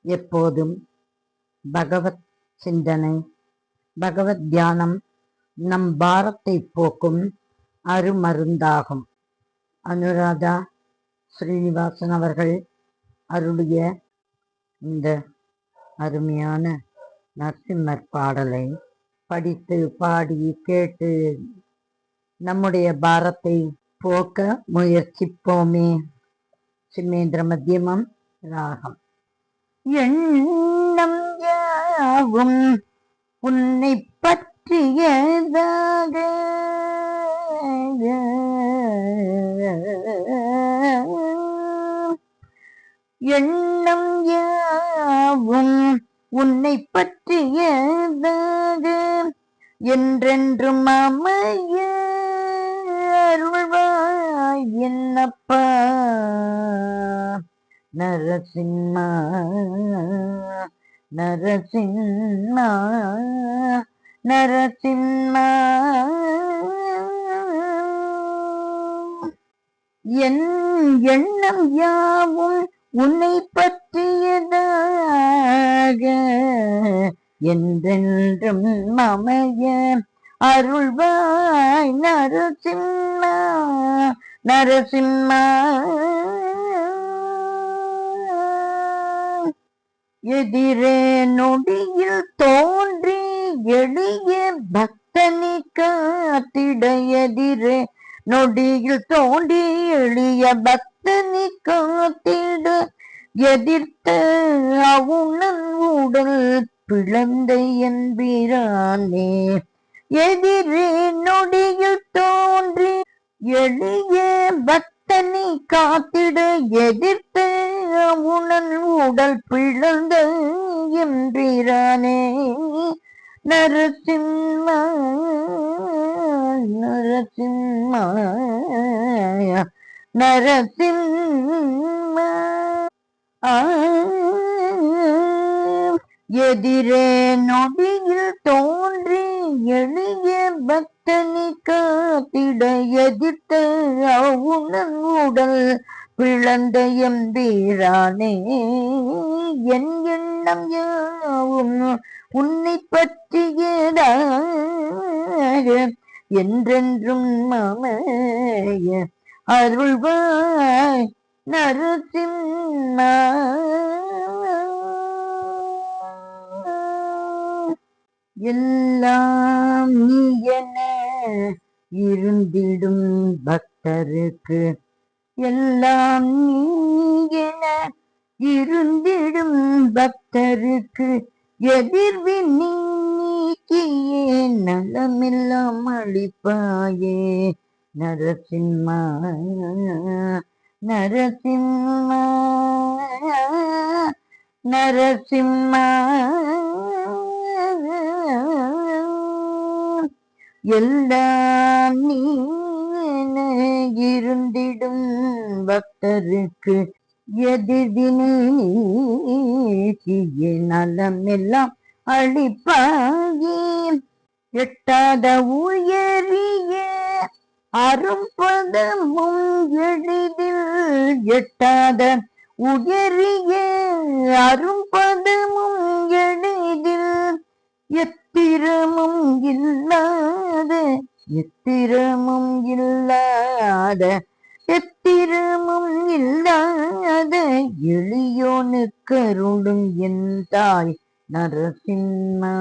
எப்போதும் பகவத் சிந்தனை, பகவத் தியானம் நம் பாரத்தை போக்கும் அருமருந்தாகும். அனுராதா ஸ்ரீனிவாசன் அவர்கள் அருளிய இந்த அருமையான நரசிம்மர் பாடலை படித்து பாடி கேட்டு நம்முடைய பாரத்தை போக்க முயற்சிப்போமே. சிம்மேந்திர மத்தியமம் ராகம். எண்ணம் யாவும் உன்னை பற்றியதாக எண்ணம் யாவும் உன்னை பற்றியதாக என்றென்றும் அமைய அருள்வாய் என்னப்பா நரசிம்மா நரசிம்மா நரசிம்மா. என் எண்ணம் யாவும் உன்னை பற்றியதாக என்றென்றும் அமைய அருள்வாய் நரசிம்மா நரசிம்மா. எதிரே நொடியில் தோன்றி எளிய பக்தனி காத்திட எதிரே நொடியில் தோண்டி எளிய பக்தனி காத்திட எதிர்த்த அவுணன் உடல் பிளந்த என்பிரானே. எதிரே நொடியில் தோன்றி எளிய பக்தனி காத்திட எதிர்த்த அவுணன் உடல் பிளந்த என்பிரானே. நரசிம்மா நரசிம்மா நரசிம்மா. எதிரே நொடியில் தோன்றி எளிய பக்தனி காத்திட எதிர்த்த அவுணன் உடல் பிளந்த எம்பீரானே. என் எண்ணம் யாவும் உன்னை பற்றியதாக என்றென்றும் அமைய அருள்வாய் நரசிம்மா. எல்லாம் நீ என இருந்திடும் பக்தருக்கு எல்லாம் நீ என இருந்திடும் பக்தருக்கு எதிர்வி நீக்கியே நலமெல்லாம் அளிப்பாயே நரசிம்மா நரசிம்மா நரசிம்மா. எல்லாம் நீ இருந்திடும் பக்தருக்கு எதிர்வினை நீக்கிய நலம் எல்லாம் அளிப்பாயே. எட்டாத உயரிய அரும்பதமும் எளிதில் எட்டாத உயரிய அரும்பதமும் எளிதில் எத்திரமும் இல்லாத எத்திரமும் இல்லாத எத்திரமும் இல்லாத எளியோனுக்கு அருளும் என் தாய் நரசிம்மா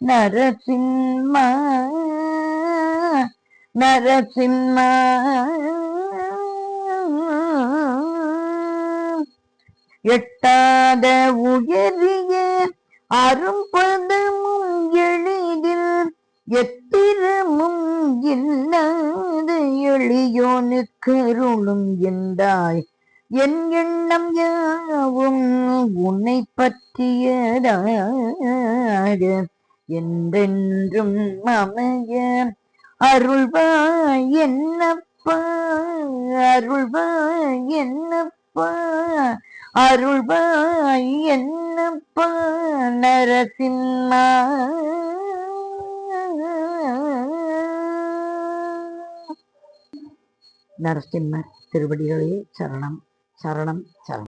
நரசிம்மா நரசிம்மா. எட்டாத உயரிய அரும்பதமும் எளிதில் எத்திரமும் இல்லாத எளியோனுக்கு அருளும் என்றாய். என் எண்ணம் யாவும் உன்னை பற்றியதாக என்றென்றும் அமைய அருள்வாய் என்னப்பா அருள்வாய் என்னப்பா அருள்வாய் என்னப்பா நரசிம்மா. நரசிம்மர் திருவடிகளே சரணம் சரணம் சரணம்.